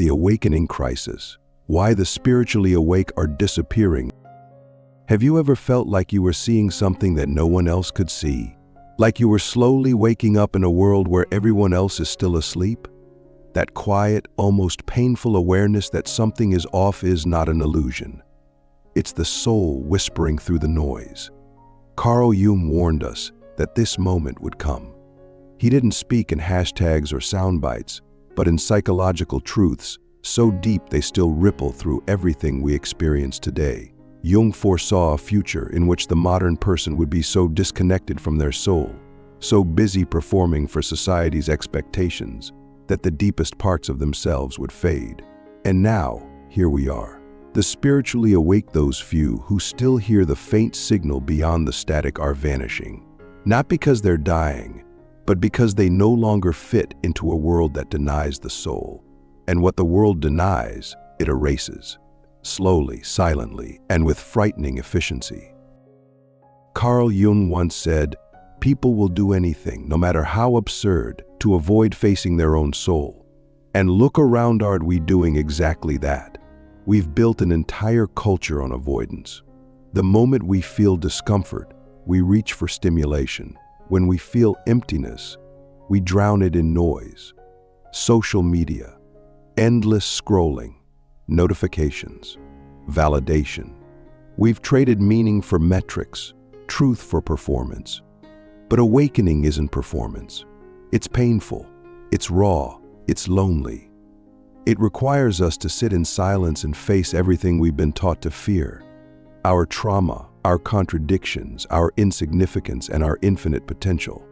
The awakening crisis. Why the spiritually awake are disappearing. Have you ever felt like you were seeing something that no one else could see? Like you were slowly waking up in a world where everyone else is still asleep? That quiet, almost painful awareness that something is off is not an illusion. It's the soul whispering through the noise. Carl Jung warned us that this moment would come. He didn't speak in hashtags or sound bites, but in psychological truths so deep they still ripple through everything we experience today. Jung foresaw a future in which the modern person would be so disconnected from their soul, so busy performing for society's expectations, that the deepest parts of themselves would fade. And now, here we are. The spiritually awake, those few who still hear the faint signal beyond the static, are vanishing. Not because they're dying, but because they no longer fit into a world that denies the soul. And what the world denies, it erases. Slowly, silently, and with frightening efficiency. Carl Jung once said, "People will do anything, no matter how absurd, to avoid facing their own soul." And look around, are we doing exactly that? We've built an entire culture on avoidance. The moment we feel discomfort, we reach for stimulation. When we feel emptiness, we drown it in noise. Social media, endless scrolling, notifications, validation. We've traded meaning for metrics, truth for performance. But awakening isn't performance. It's painful, it's raw, it's lonely. It requires us to sit in silence and face everything we've been taught to fear. Our trauma, our contradictions, our insignificance, and our infinite potential.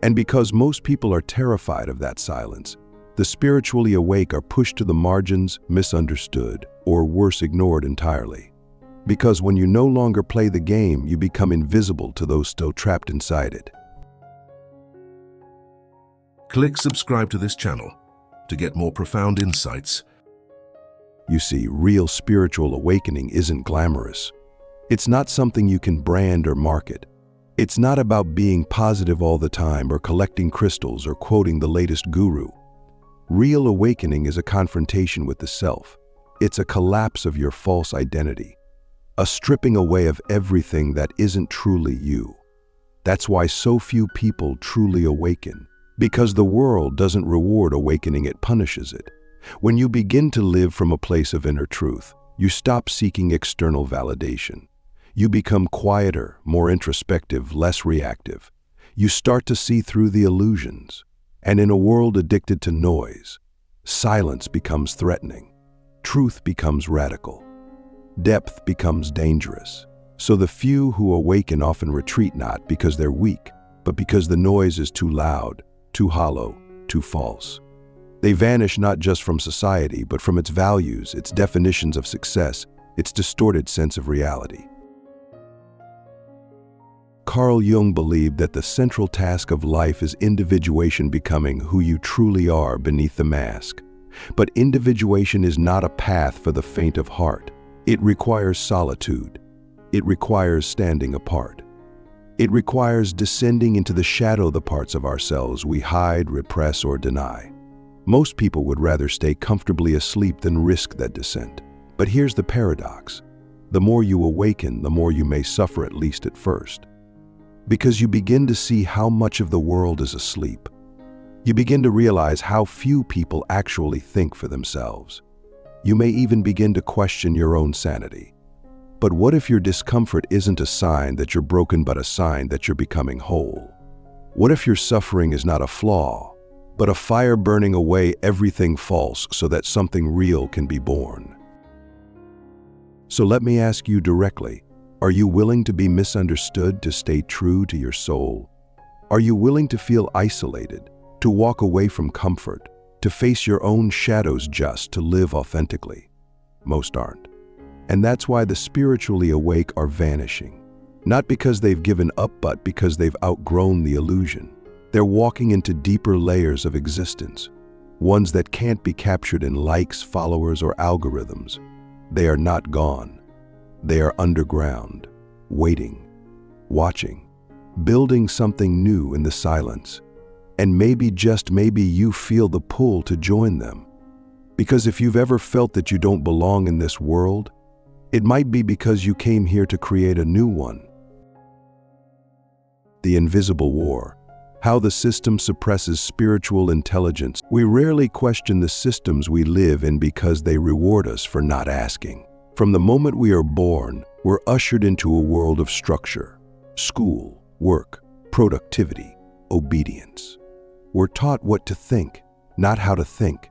And because most people are terrified of that silence, the spiritually awake are pushed to the margins, misunderstood, or worse, ignored entirely. Because when you no longer play the game, you become invisible to those still trapped inside it. Click subscribe to this channel to get more profound insights. You see, real spiritual awakening isn't glamorous. It's not something you can brand or market. It's not about being positive all the time or collecting crystals or quoting the latest guru. Real awakening is a confrontation with the self. It's a collapse of your false identity, a stripping away of everything that isn't truly you. That's why so few people truly awaken, because the world doesn't reward awakening, it punishes it. When you begin to live from a place of inner truth, you stop seeking external validation. You become quieter, more introspective, less reactive. You start to see through the illusions. And in a world addicted to noise, silence becomes threatening. Truth becomes radical. Depth becomes dangerous. So the few who awaken often retreat, not because they're weak, but because the noise is too loud, too hollow, too false. They vanish not just from society, but from its values, its definitions of success, its distorted sense of reality. Carl Jung believed that the central task of life is individuation, becoming who you truly are beneath the mask. But individuation is not a path for the faint of heart. It requires solitude. It requires standing apart. It requires descending into the shadow, the parts of ourselves we hide, repress, or deny. Most people would rather stay comfortably asleep than risk that descent. But here's the paradox. The more you awaken, the more you may suffer, at least at first. Because you begin to see how much of the world is asleep. You begin to realize how few people actually think for themselves. You may even begin to question your own sanity. But what if your discomfort isn't a sign that you're broken, but a sign that you're becoming whole? What if your suffering is not a flaw, but a fire burning away everything false so that something real can be born? So let me ask you directly, are you willing to be misunderstood to stay true to your soul? Are you willing to feel isolated, to walk away from comfort, to face your own shadows just to live authentically? Most aren't. And that's why the spiritually awake are vanishing. Not because they've given up, but because they've outgrown the illusion. They're walking into deeper layers of existence, ones that can't be captured in likes, followers, or algorithms. They are not gone. They are underground, waiting, watching, building something new in the silence. And maybe, just maybe, you feel the pull to join them. Because if you've ever felt that you don't belong in this world, it might be because you came here to create a new one. The invisible war. How the system suppresses spiritual intelligence. We rarely question the systems we live in because they reward us for not asking. From the moment we are born, we're ushered into a world of structure. School, work, productivity, obedience. We're taught what to think, not how to think.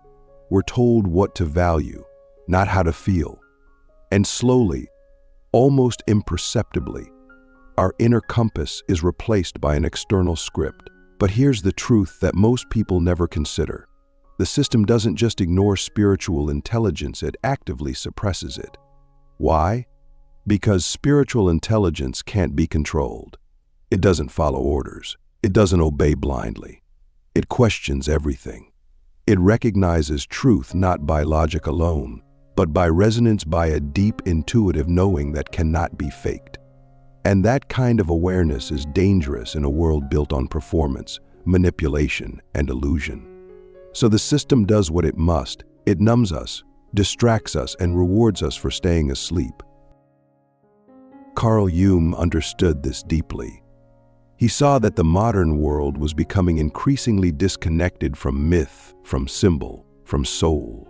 We're told what to value, not how to feel. And slowly, almost imperceptibly, our inner compass is replaced by an external script. But here's the truth that most people never consider. The system doesn't just ignore spiritual intelligence, it actively suppresses it. Why? Because spiritual intelligence can't be controlled. It doesn't follow orders. It doesn't obey blindly. It questions everything. It recognizes truth not by logic alone, but by resonance, by a deep intuitive knowing that cannot be faked. And that kind of awareness is dangerous in a world built on performance, manipulation, and illusion. So the system does what it must. It numbs us, distracts us, and rewards us for staying asleep. Carl Jung understood this deeply. He saw that the modern world was becoming increasingly disconnected from myth, from symbol, from soul.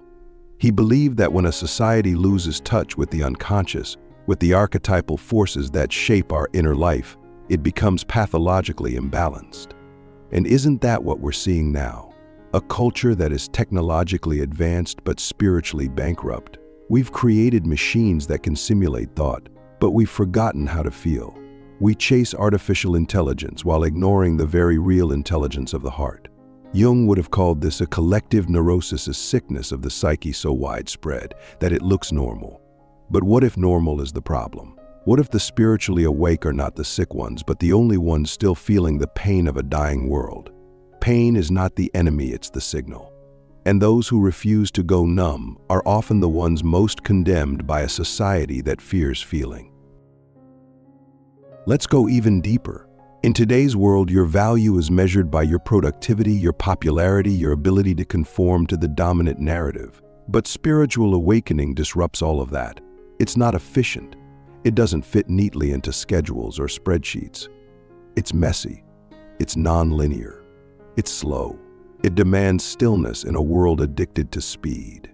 He believed that when a society loses touch with the unconscious, with the archetypal forces that shape our inner life, it becomes pathologically imbalanced. And isn't that what we're seeing now? A culture that is technologically advanced but spiritually bankrupt. We've created machines that can simulate thought, but we've forgotten how to feel. We chase artificial intelligence while ignoring the very real intelligence of the heart. Jung would have called this a collective neurosis, a sickness of the psyche so widespread that it looks normal. But what if normal is the problem? What if the spiritually awake are not the sick ones, but the only ones still feeling the pain of a dying world? Pain is not the enemy, it's the signal. And those who refuse to go numb are often the ones most condemned by a society that fears feeling. Let's go even deeper. In today's world, your value is measured by your productivity, your popularity, your ability to conform to the dominant narrative. But spiritual awakening disrupts all of that. It's not efficient. It doesn't fit neatly into schedules or spreadsheets. It's messy. It's non-linear. It's slow. It demands stillness in a world addicted to speed.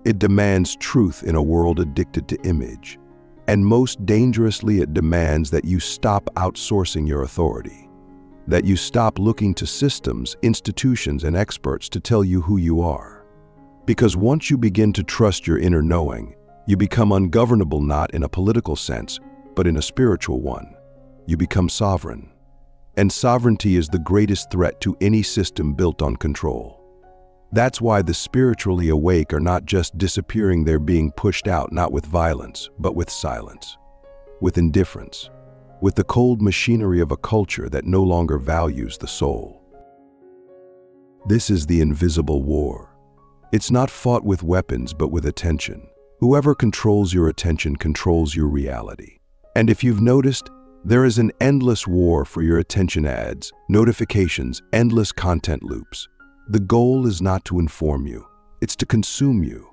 It demands truth in a world addicted to image. And most dangerously, it demands that you stop outsourcing your authority. That you stop looking to systems, institutions, and experts to tell you who you are. Because once you begin to trust your inner knowing, you become ungovernable, not in a political sense, but in a spiritual one. You become sovereign. And sovereignty is the greatest threat to any system built on control. That's why the spiritually awake are not just disappearing, they're being pushed out, not with violence, but with silence, with indifference, with the cold machinery of a culture that no longer values the soul. This is the invisible war. It's not fought with weapons, but with attention. Whoever controls your attention controls your reality. And if you've noticed, there is an endless war for your attention: ads, notifications, endless content loops. The goal is not to inform you, it's to consume you,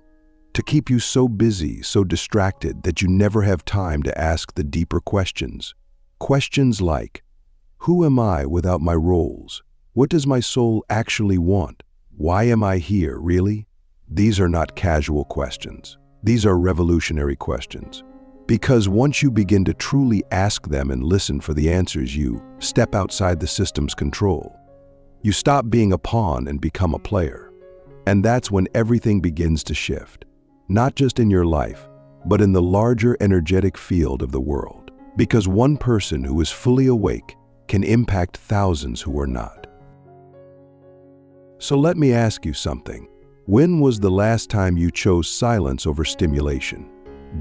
to keep you so busy, so distracted that you never have time to ask the deeper questions. Questions like, who am I without my roles? What does my soul actually want? Why am I here, really? These are not casual questions. These are revolutionary questions. Because once you begin to truly ask them and listen for the answers, you step outside the system's control. You stop being a pawn and become a player. And that's when everything begins to shift. Not just in your life, but in the larger energetic field of the world. Because one person who is fully awake can impact thousands who are not. So let me ask you something. When was the last time you chose silence over stimulation?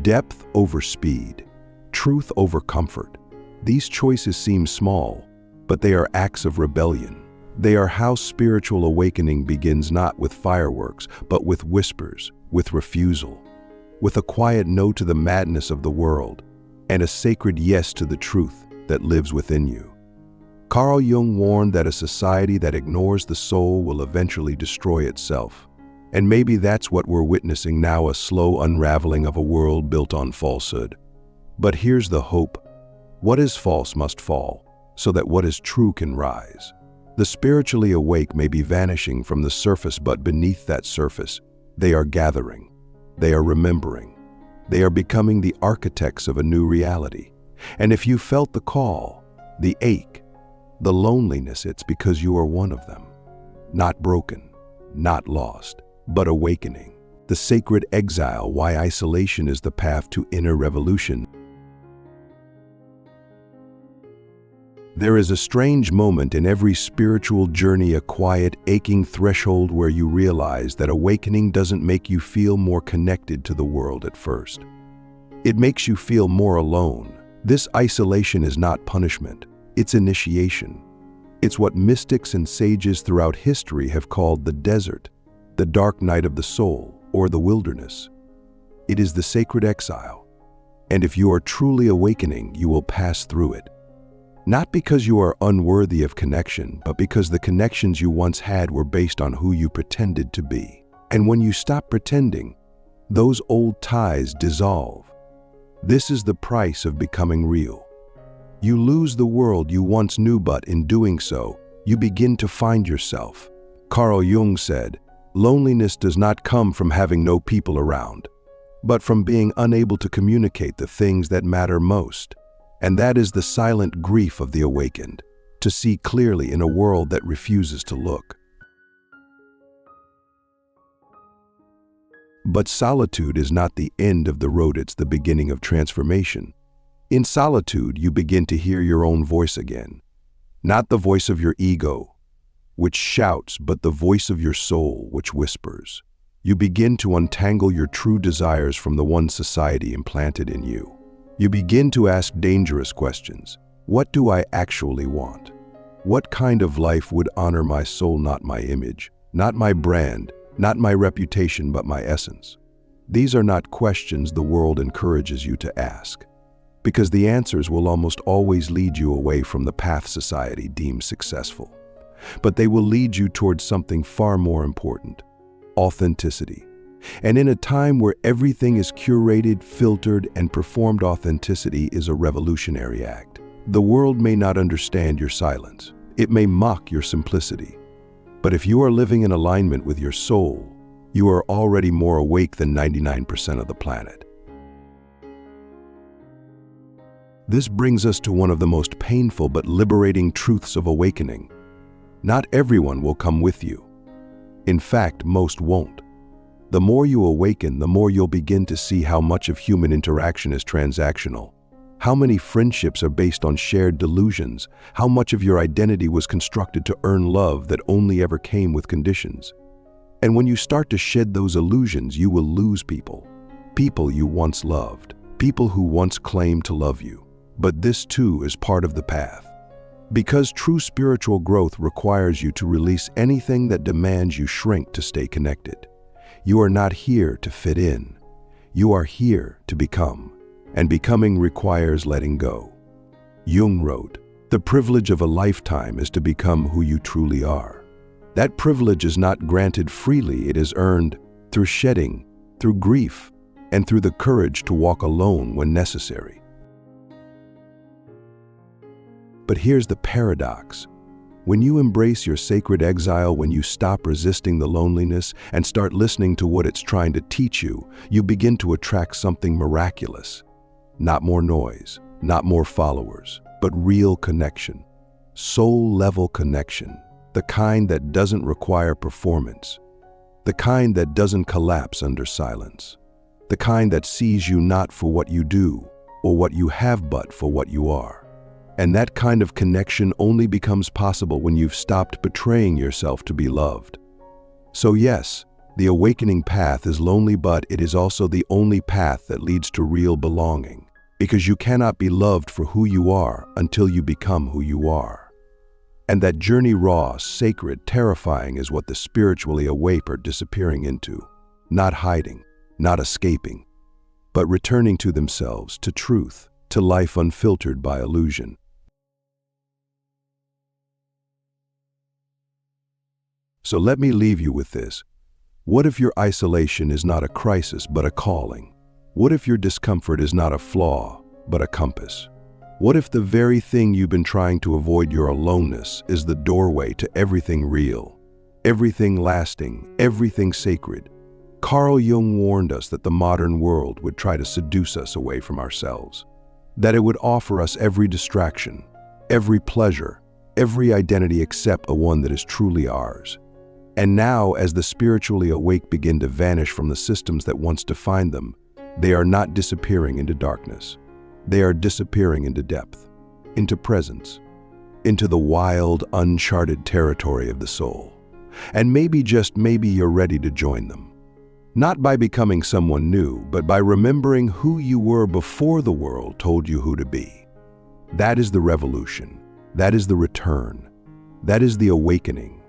Depth over speed? Truth over comfort? These choices seem small, but they are acts of rebellion. They are how spiritual awakening begins, not with fireworks, but with whispers, with refusal, with a quiet no to the madness of the world, and a sacred yes to the truth that lives within you. Carl Jung warned that a society that ignores the soul will eventually destroy itself. And maybe that's what we're witnessing now, a slow unraveling of a world built on falsehood. But here's the hope. What is false must fall, so that what is true can rise. The spiritually awake may be vanishing from the surface, but beneath that surface, they are gathering. They are remembering. They are becoming the architects of a new reality. And if you felt the call, the ache, the loneliness, it's because you are one of them. Not broken, not lost, but awakening. The sacred exile, why isolation is the path to inner revolution. There is a strange moment in every spiritual journey, a quiet, aching threshold where you realize that awakening doesn't make you feel more connected to the world at first. It makes you feel more alone. This isolation is not punishment, it's initiation. It's what mystics and sages throughout history have called the desert, the dark night of the soul, or the wilderness. It is the sacred exile. And if you are truly awakening, you will pass through it. Not because you are unworthy of connection, but because the connections you once had were based on who you pretended to be. And when you stop pretending, those old ties dissolve. This is the price of becoming real. You lose the world you once knew, but in doing so, you begin to find yourself. Carl Jung said, "Loneliness does not come from having no people around, but from being unable to communicate the things that matter most." And that is the silent grief of the awakened, to see clearly in a world that refuses to look. But solitude is not the end of the road, it's the beginning of transformation. In solitude, you begin to hear your own voice again. Not the voice of your ego, which shouts, but the voice of your soul, which whispers. You begin to untangle your true desires from the one society implanted in you. You begin to ask dangerous questions. What do I actually want? What kind of life would honor my soul, not my image, not my brand, not my reputation, but my essence? These are not questions the world encourages you to ask, because the answers will almost always lead you away from the path society deems successful. But they will lead you towards something far more important: authenticity. And in a time where everything is curated, filtered, and performed, authenticity is a revolutionary act. The world may not understand your silence. It may mock your simplicity. But if you are living in alignment with your soul, you are already more awake than 99% of the planet. This brings us to one of the most painful but liberating truths of awakening. Not everyone will come with you. In fact, most won't. The more you awaken, the more you'll begin to see how much of human interaction is transactional, how many friendships are based on shared delusions, how much of your identity was constructed to earn love that only ever came with conditions. And when you start to shed those illusions, you will lose people. People you once loved, people who once claimed to love you. But this too is part of the path. Because true spiritual growth requires you to release anything that demands you shrink to stay connected. You are not here to fit in. You are here to become. And becoming requires letting go. Jung wrote, "The privilege of a lifetime is to become who you truly are." That privilege is not granted freely, it is earned through shedding, through grief, and through the courage to walk alone when necessary. But here's the paradox. When you embrace your sacred exile, when you stop resisting the loneliness and start listening to what it's trying to teach you, you begin to attract something miraculous. Not more noise, not more followers, but real connection. Soul-level connection. The kind that doesn't require performance. The kind that doesn't collapse under silence. The kind that sees you not for what you do or what you have, but for what you are. And that kind of connection only becomes possible when you've stopped betraying yourself to be loved. So yes, the awakening path is lonely, but it is also the only path that leads to real belonging. Because you cannot be loved for who you are until you become who you are. And that journey, raw, sacred, terrifying, is what the spiritually awake are disappearing into. Not hiding, not escaping, but returning to themselves, to truth, to life unfiltered by illusion. So let me leave you with this. What if your isolation is not a crisis but a calling? What if your discomfort is not a flaw but a compass? What if the very thing you've been trying to avoid, your aloneness, is the doorway to everything real, everything lasting, everything sacred? Carl Jung warned us that the modern world would try to seduce us away from ourselves, that it would offer us every distraction, every pleasure, every identity except the one that is truly ours. And now, as the spiritually awake begin to vanish from the systems that once defined them, they are not disappearing into darkness. They are disappearing into depth, into presence, into the wild, uncharted territory of the soul. And maybe, just maybe, you're ready to join them. Not by becoming someone new, but by remembering who you were before the world told you who to be. That is the revolution. That is the return. That is the awakening.